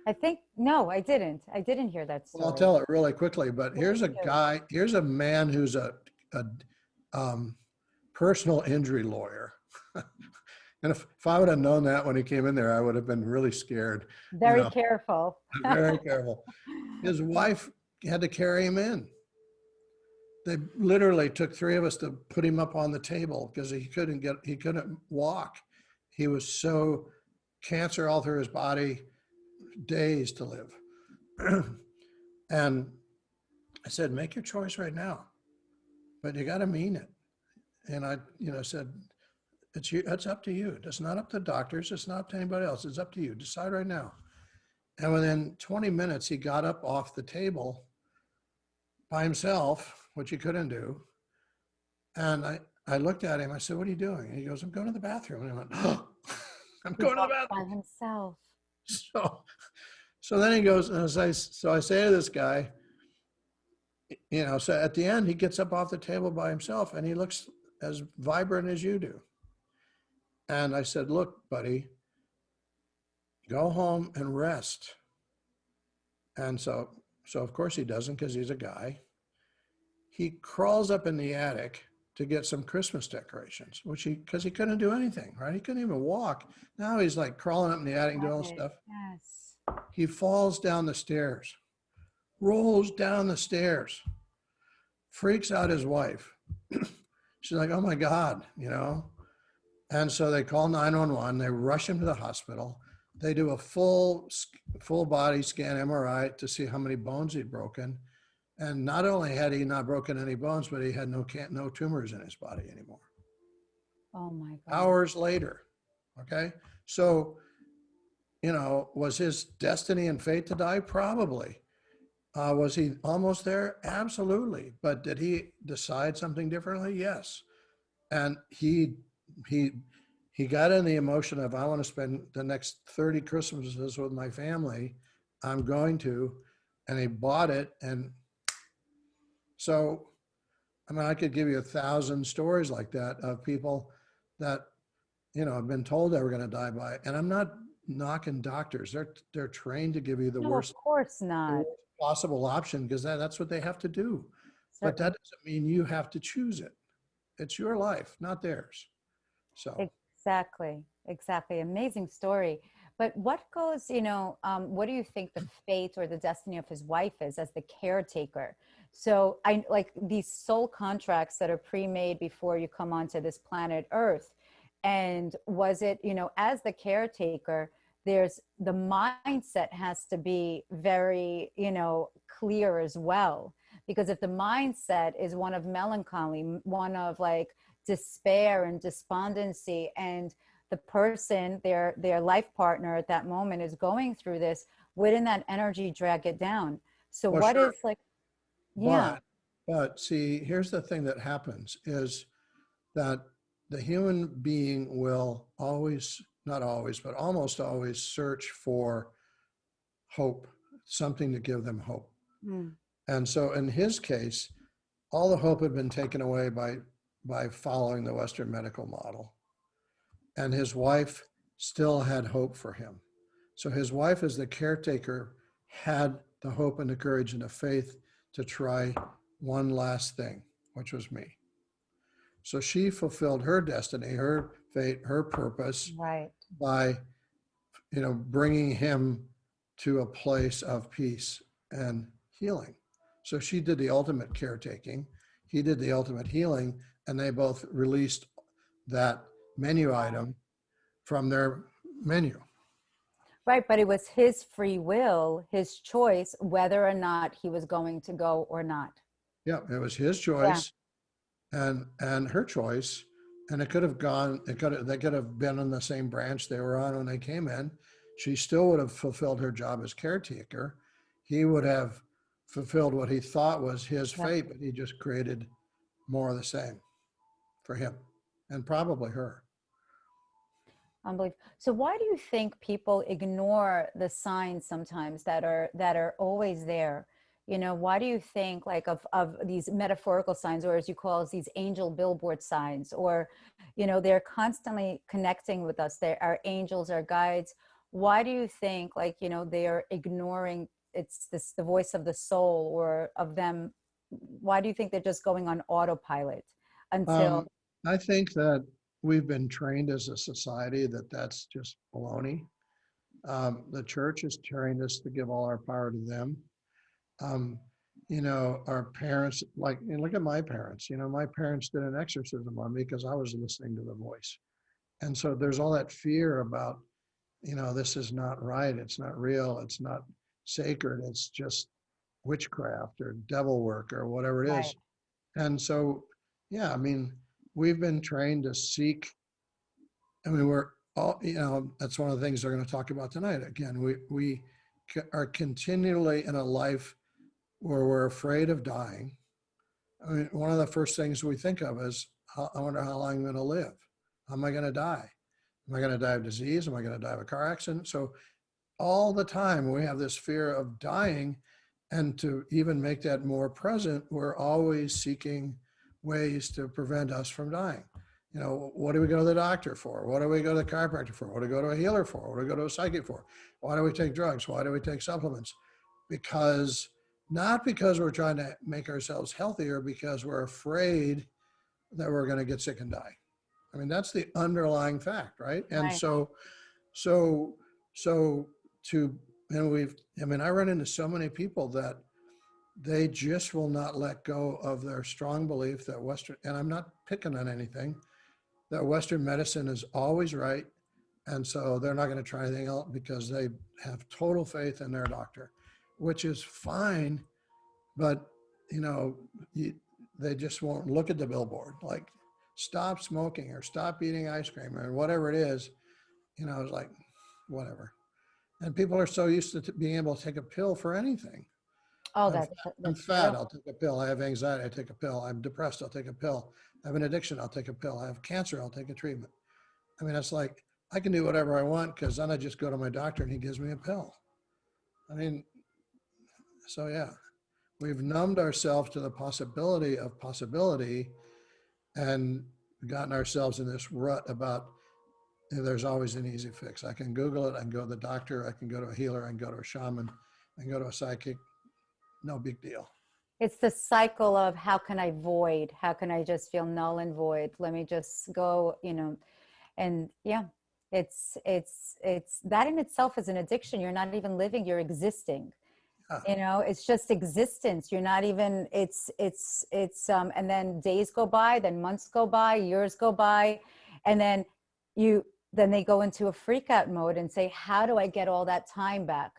I think, no, I didn't. I didn't hear that Well, I'll story. tell it really quickly. But Please here's a do. guy. Here's a man who's a um, personal injury lawyer. And if I would have known that when he came in there, I would have been really scared. You Very know, careful. very careful. His wife had to carry him in. They literally took three of us to put him up on the table because he couldn't walk. He was so cancer all through his body, days to live. And I said, make your choice right now, but you got to mean it. And I, said, it's you, it's up to you. It's not up to doctors. It's not up to anybody else. It's up to you. Decide right now. And within 20 minutes, he got up off the table by himself, which he couldn't do. And I looked at him. I said, "What are you doing?" And he goes, "I'm going to the bathroom." And I went, "Oh, I'm He going to the walked by bathroom." himself. So, so then he goes, and so I say to this guy, so at the end, he gets up off the table by himself and he looks as vibrant as you do. And I said, "Look, buddy, go home and rest." And so of course he doesn't because he's a guy. He crawls up in the attic to get some Christmas decorations, because he couldn't do anything, right? He couldn't even walk. Now he's like crawling up in the attic and doing all Love it. stuff. Yes. He falls down the stairs, rolls down the stairs, freaks out his wife. She's like, "Oh my God." And so they call 911. They rush him to the hospital. They do a full body scan MRI to see how many bones he'd broken. And not only had he not broken any bones, but he had no tumors in his body anymore. Oh my God. Hours later, okay? So, was his destiny and fate to die? Probably. Was he almost there? Absolutely. But did he decide something differently? Yes. And he got in the emotion of, I want to spend the next 30 Christmases with my family. I'm going to. And he bought it. And so, I mean, I could give you 1,000 stories like that of people that, have been told they were going to die by. And I'm not knocking doctors. They're trained to give you No, of course the not. worst possible option because that's what they have to do. But that Certainly. doesn't mean you have to choose it. It's your life, not theirs. So, Exactly. Exactly. Amazing story. But what goes, what do you think the fate or the destiny of his wife is as the caretaker? So I like these soul contracts that are pre-made before you come onto this planet Earth. And was it, as the caretaker, there's the mindset has to be very, clear as well. Because if the mindset is one of melancholy, one of like despair and despondency, and the person, their life partner at that moment is going through this, wouldn't that energy drag it down? So well, what sure. is like, yeah, But see, here's the thing that happens is that the human being will always, not always, but almost always search for hope, something to give them hope. mm, And so in his case, all the hope had been taken away by following the Western medical model. And his wife still had hope for him. So his wife is the caretaker had the hope and the courage and the faith to try one last thing, which was me. So she fulfilled her destiny, her fate, her purpose Right. by, bringing him to a place of peace and healing. So she did the ultimate caretaking. He did the ultimate healing, and they both released that menu item from their menu. Right, but it was his free will, his choice, whether or not he was going to go or not. Yeah, it was his Yeah. choice and her choice, and it could have gone. They could have been on the same branch they were on when they came in. She still would have fulfilled her job as caretaker. He would have fulfilled what he thought was his Yep. fate, but he just created more of the same for him and probably her. Unbelievable. So why do you think people ignore the signs sometimes that are always there? You know, why do you think like of these metaphorical signs, or as you call it, these angel billboard signs, or, you know, they're constantly connecting with us. They're our angels, our guides. Why do you think like, you know, they are ignoring the voice of the soul or of them? Why do you think they're just going on autopilot until? I think that we've been trained as a society that that's just baloney. The church has trained us to give all our power to them. Um, our parents, like, look at my parents. My parents did an exorcism on me because I was listening to the voice. And so there's all that fear about, this is not right. It's not real. It's not sacred. It's just witchcraft or devil work or whatever it Right. is. And so, yeah, I mean, we've been trained to seek. I mean, we're all, that's one of the things they're going to talk about tonight. Again, we are continually in a life where we're afraid of dying. I mean, one of the first things we think of is, I wonder how long I'm going to live. How am I going to die? Am I going to die of disease? Am I going to die of a car accident? So all the time we have this fear of dying. And to even make that more present, we're always seeking ways to prevent us from dying. What do we go to the doctor for? What do we go to the chiropractor for? What do we go to a healer for? What do we go to a psychic for? Why do we take drugs? Why do we take supplements? Not because we're trying to make ourselves healthier, because we're afraid that we're going to get sick and die. I mean, that's the underlying fact, right? And Right. so, so, so to, and I run into so many people that they just will not let go of their strong belief that and I'm not picking on anything, that Western medicine is always right. And so they're not going to try anything else because they have total faith in their doctor, which is fine. But, they just won't look at the billboard, like stop smoking or stop eating ice cream or whatever it is. It's like, whatever. And people are so used to being able to take a pill for anything. Oh, I'm fat, I'm that's fat, true. I'll take a pill. I have anxiety, I take a pill. I'm depressed, I'll take a pill. I have an addiction, I'll take a pill. I have cancer, I'll take a treatment. I mean, it's like, I can do whatever I want because then I just go to my doctor and he gives me a pill. I mean, so yeah, we've numbed ourselves to the possibility of possibility and gotten ourselves in this rut about, there's always an easy fix. I can Google it, I can go to the doctor, I can go to a healer, I can go to a shaman, I can go to a psychic, no big deal. It's the cycle of how can I void? How can I just feel null and void? Let me just go, you know, and yeah, it's that in itself is an addiction. You're not even living, you're existing. Yeah. You know, it's just existence. You're not even, and then days go by, then months go by, years go by, and then they go into a freak out mode and say, how do I get all that time back?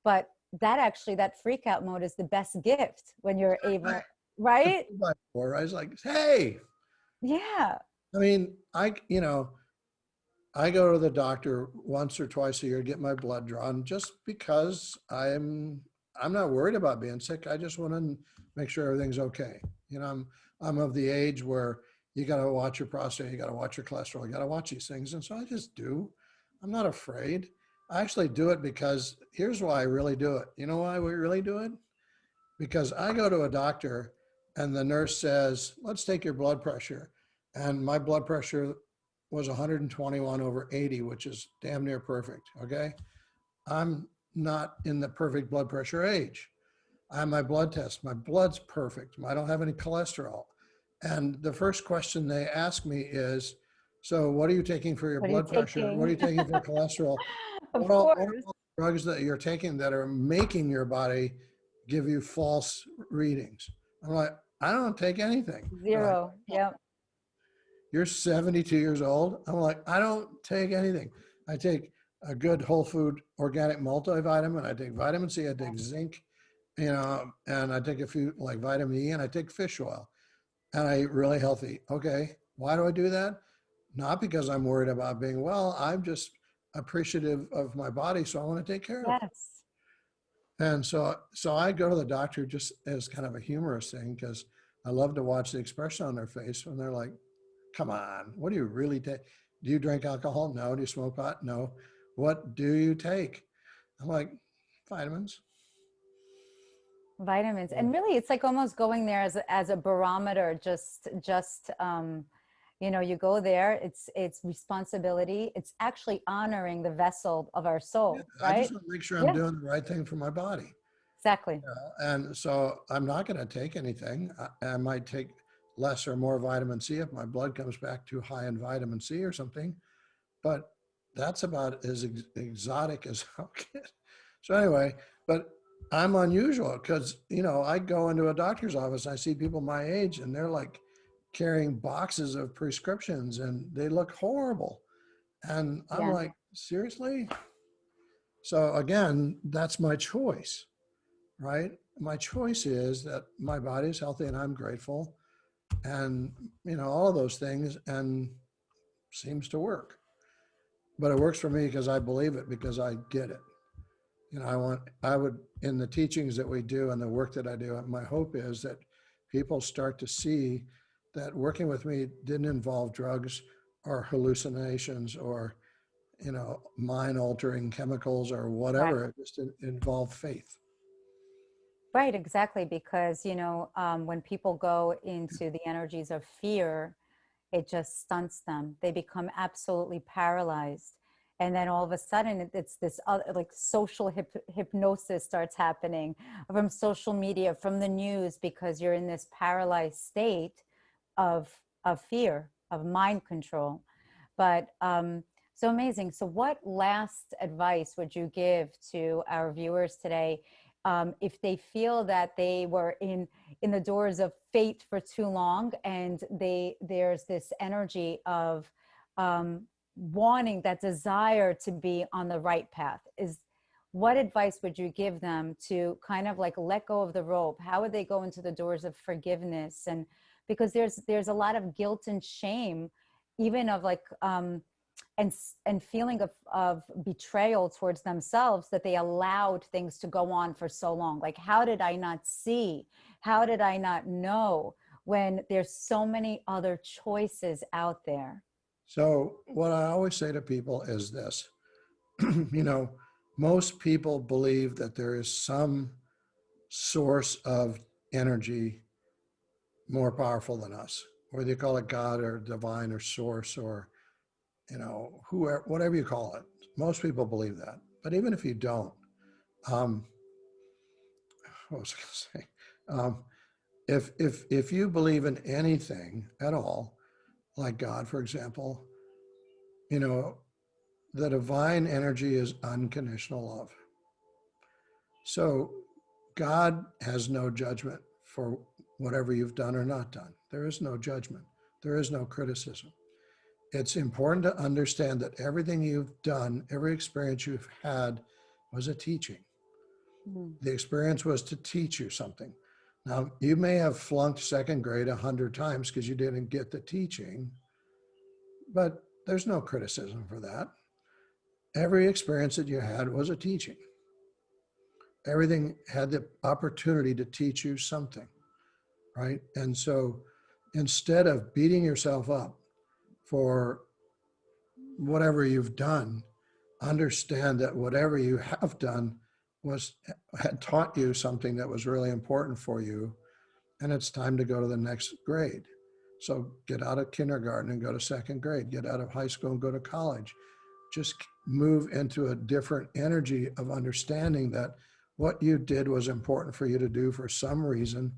But that freak out mode is the best gift when you're able, right? I was like, hey, Yeah. I mean, I go to the doctor once or twice a year to get my blood drawn just because I'm not worried about being sick. I just want to make sure everything's okay. I'm of the age where you got to watch your prostate, you got to watch your cholesterol, you got to watch these things. And so I just do. I'm not afraid. I actually do it because here's why I really do it. You know why we really do it? Because I go to a doctor and the nurse says, let's take your blood pressure. And my blood pressure was 121/80, which is damn near perfect. Okay. I'm not in the perfect blood pressure age. I have my blood test. My blood's perfect. I don't have any cholesterol. And the first question they ask me is, so what are you taking for your What are you blood pressure? What are taking? you taking for cholesterol? Of What are course. all the drugs that you're taking that are making your body give you false readings? I'm like, I don't take anything. They're like, Zero. Yep. you're 72 years old. I'm like, I don't take anything. I take a good whole food organic multivitamin. I take vitamin C. I take zinc, and I take a few like vitamin E, and I take fish oil, and I eat really healthy. Okay, why do I do that? Not because I'm worried about being well. I'm just appreciative of my body, so I want to take care of it. Yes. And so I go to the doctor just as kind of a humorous thing because I love to watch the expression on their face when they're like, come on, what do you really take? Do you drink alcohol? No. Do you smoke pot? No. What do you take? I'm like, vitamins. Vitamins. Oh, And really it's like almost going there as a barometer, just you go there, it's responsibility. It's actually honoring the vessel of our yeah, soul, I just right? want to make sure I'm Yeah, doing the right thing for my body. exactly. And so I'm not going to take anything. I might take less or more vitamin C if my blood comes back too high in vitamin C or something, but that's about as exotic as I'll get. So anyway, but I'm unusual because, I go into a doctor's office, I see people my age and they're like carrying boxes of prescriptions and they look horrible. And I'm Yeah. like, seriously? So again, that's my choice, right? My choice is that my body is healthy and I'm grateful and, all of those things and seems to work. But it works for me because I believe it, because I get it. I would, in the teachings that we do and the work that I do, my hope is that people start to see that working with me didn't involve drugs or hallucinations or, mind altering chemicals or Right. whatever. It just involved faith. Right, exactly. Because, when people go into the energies of fear, it just stunts them. They become absolutely paralyzed. And then all of a sudden, it's this other, like social hypnosis starts happening from social media, from the news, because you're in this paralyzed state of fear, of mind control. But so amazing. So, what last advice would you give to our viewers today, if they feel that they were in the doors of fate for too long, and there's this energy of wanting, that desire to be on the right path? What advice would you give them to kind of like let go of the rope? How would they go into the doors of forgiveness? And because there's a lot of guilt and shame, even of like and feeling of betrayal towards themselves, that they allowed things to go on for so long. Like, how did I not see? How did I not know, when there's so many other choices out there? So, what I always say to people is this you know, most people believe that there is some source of energy more powerful than us, whether you call it God or divine or source or, whoever, whatever you call it. Most people believe that. But even if you don't, um, what was I going to say? If you believe in anything at all, like God, for example, you know, the divine energy is unconditional love. So God has no judgment for whatever you've done or not done. There is no judgment. There is no criticism. It's important to understand that everything you've done, every experience you've had was a teaching. Mm. The experience was to teach you something. Now, you may have flunked second grade 100 times because you didn't get the teaching, but there's no criticism for that. Every experience that you had was a teaching. Everything had the opportunity to teach you something, right? And so instead of beating yourself up for whatever you've done, understand that whatever you have done had taught you something that was really important for you, and it's time to go to the next grade. So get out of kindergarten and go to second grade, get out of high school and go to college. just move into a different energy of understanding that what you did was important for you to do for some reason,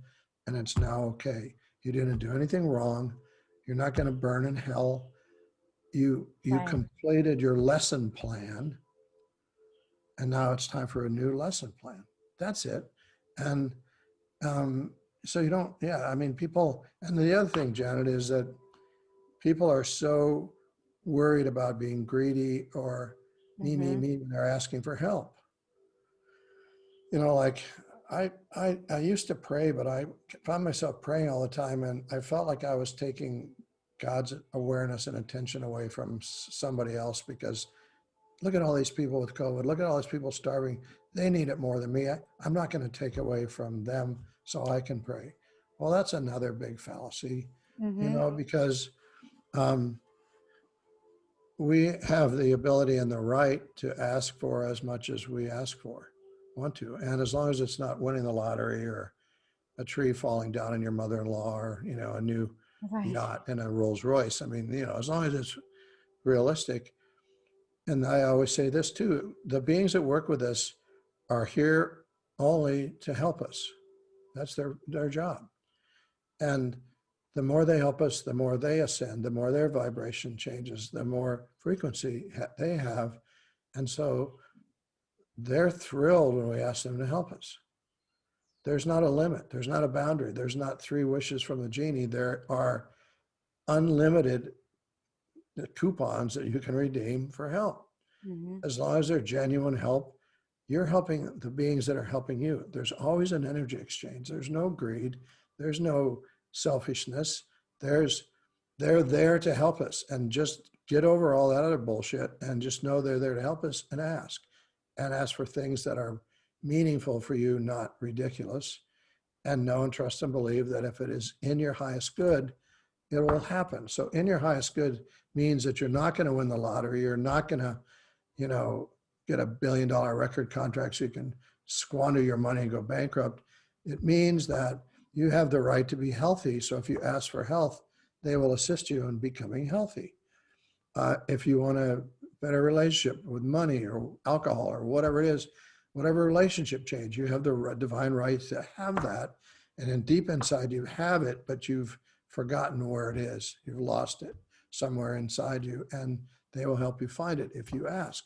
and it's now okay. You didn't do anything wrong. You're not going to burn in hell. You Right. completed your lesson plan, and now it's time for a new lesson plan. That's it. And so you don't, yeah, I mean, people, and the other thing, Janet, is that people are so worried about being greedy or Mm-hmm. me when they're asking for help. You know, like I used to pray, but I found myself praying all the time, and I felt like I was taking God's awareness and attention away from somebody else, because look at all these people with COVID. Look at all these people starving. They need it more than me. I'm not going to take away from them so I can pray. Well, that's another big fallacy, you Mm-hmm. know, because um, we have the ability and the right to ask for as much as we ask for, want to. And as long as it's not winning the lottery or a tree falling down on your mother-in-law, or, you know, a new Right. yacht and a Rolls Royce. I mean, you know, as long as it's realistic. And I always say this too, the beings that work with us are here only to help us. That's their job. And the more they help us, the more they ascend, the more their vibration changes, the more frequency they have. And so they're thrilled when we ask them to help us. There's not a limit. There's not a boundary. There's not 3 wishes from the genie. There are unlimited coupons that you can redeem for help. Mm-hmm. As long as they're genuine help, you're helping the beings that are helping you. There's always an energy exchange. There's no greed. There's no selfishness. They're there to help us, and just get over all that other bullshit and just know they're there to help us, and ask for things that are meaningful for you, not ridiculous. And know and trust and believe that if it is in your highest good, it will happen. So in your highest good means that you're not going to win the lottery. You're not going to, you know, get $1 billion record contract so you can squander your money and go bankrupt. It means that you have the right to be healthy. So if you ask for health, they will assist you in becoming healthy. If you want a better relationship with money or alcohol or whatever it is, whatever relationship change, you have the divine right to have that. And then deep inside you have it, but you've forgotten where it is. You've lost it somewhere inside you, and they will help you find it if you ask.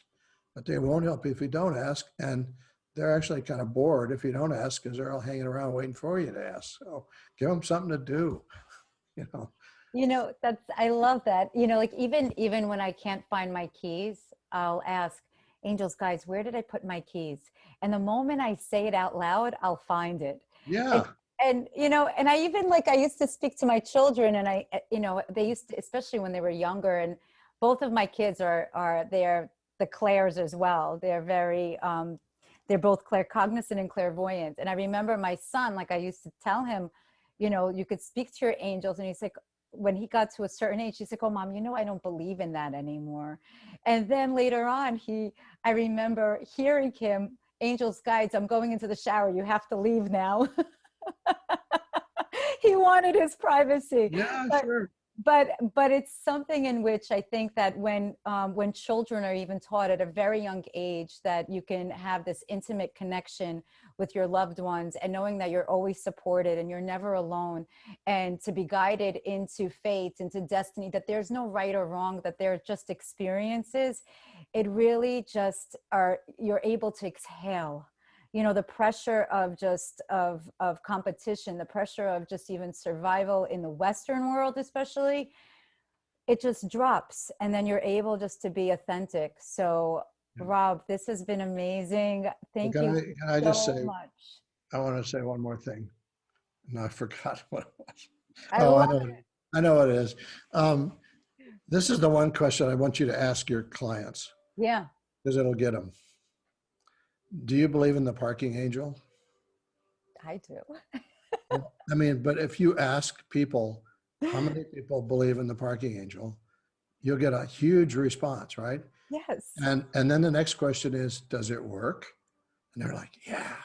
But they won't help you if you don't ask. And they're actually kind of bored if you don't ask, because they're all hanging around waiting for you to ask. So give them something to do, you know. You know, that's, I love that. You know, like even when I can't find my keys, I'll ask angels, guys, where did I put my keys? And the moment I say it out loud, I'll find it. And Yeah. you know, and I even, like, I used to speak to my children, and you know, they used to, especially when they were younger, and both of my kids they're the clairs as well. They're very they're both claircognizant and clairvoyant. And I remember my son, like, I used to tell him, you know, you could speak to your angels, and he's like, when he got to a certain age, he's like, oh, mom, you know, I don't believe in that anymore. And then later on, I remember hearing him, angels, guides, I'm going into the shower. You have to leave now. He wanted his privacy. Yeah, but sure. but it's something in which I think that when children are even taught at a very young age that you can have this intimate connection with your loved ones, and knowing that you're always supported and you're never alone, and to be guided into fate, into destiny, that there's no right or wrong, that they're just experiences, it really just you're able to exhale. You know, the pressure of just of competition, the pressure of just even survival in the Western world especially, it just drops, and then you're able just to be authentic. So Yeah. Rob, this has been amazing. Well, Thank you can I just so say, much. I want to say one more thing. No, I forgot what it was. I Oh, love I know what it is. Um, this is the one question I want you to ask your clients, Yeah, because it'll get them. Do you believe in the parking angel? I do. Well, I mean, but if you ask people, how many people believe in the parking angel, you'll get a huge response, right? Yes. And then the next question is, does it work? And they're like, yeah.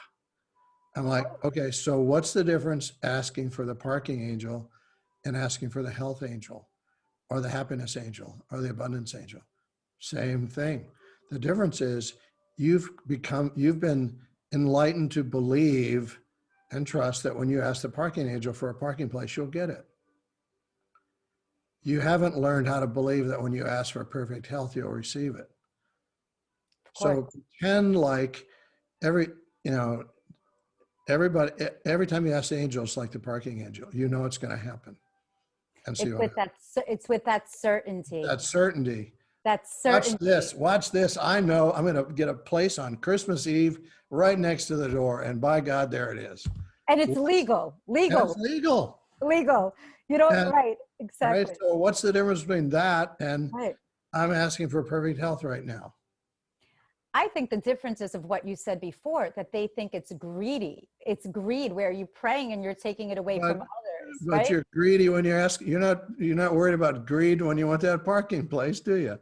I'm like, okay, so what's the difference asking for the parking angel and asking for the health angel or the happiness angel or the abundance angel? Same thing. The difference is you've been enlightened to believe and trust that when you ask the parking angel for a parking place, you'll get it. You haven't learned how to believe that when you ask for perfect health, you'll receive it. Of course. So pretend like every, you know, everybody, every time you ask the angel, it's like the parking angel, you know it's going to happen. And so It's with that certainty. that certainty. That certainty. Watch this. I know I'm going to get a place on Christmas Eve right next to the door. And by God, there it is. And it's legal. It's legal. Legal. You don't, And, right, right. exactly. So what's the difference between that and Right. I'm asking for perfect health right now? I think the difference is of what you said before, that they think it's greedy. It's greed where you're praying and you're taking it away from others, But right? you're greedy when you're asking. You're not worried about greed when you want that parking place, do you?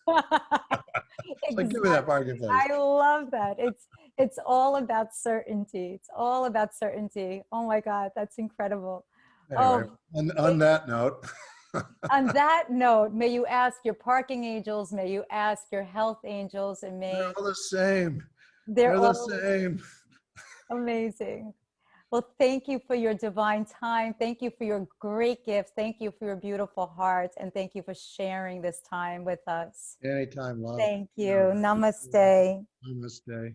Like, give me that parking place. I love that. It's all about certainty. It's all about certainty. Oh my God, that's incredible. Anyway, Oh, on that note. on that note, may you ask your parking angels, may you ask your health angels, and may They're all the same. they're They're the all same. amazing. Well, thank you for your divine time. Thank you for your great gift. Thank you for your beautiful heart. And thank you for sharing this time with us. Anytime, love. Thank you. Namaste. Namaste.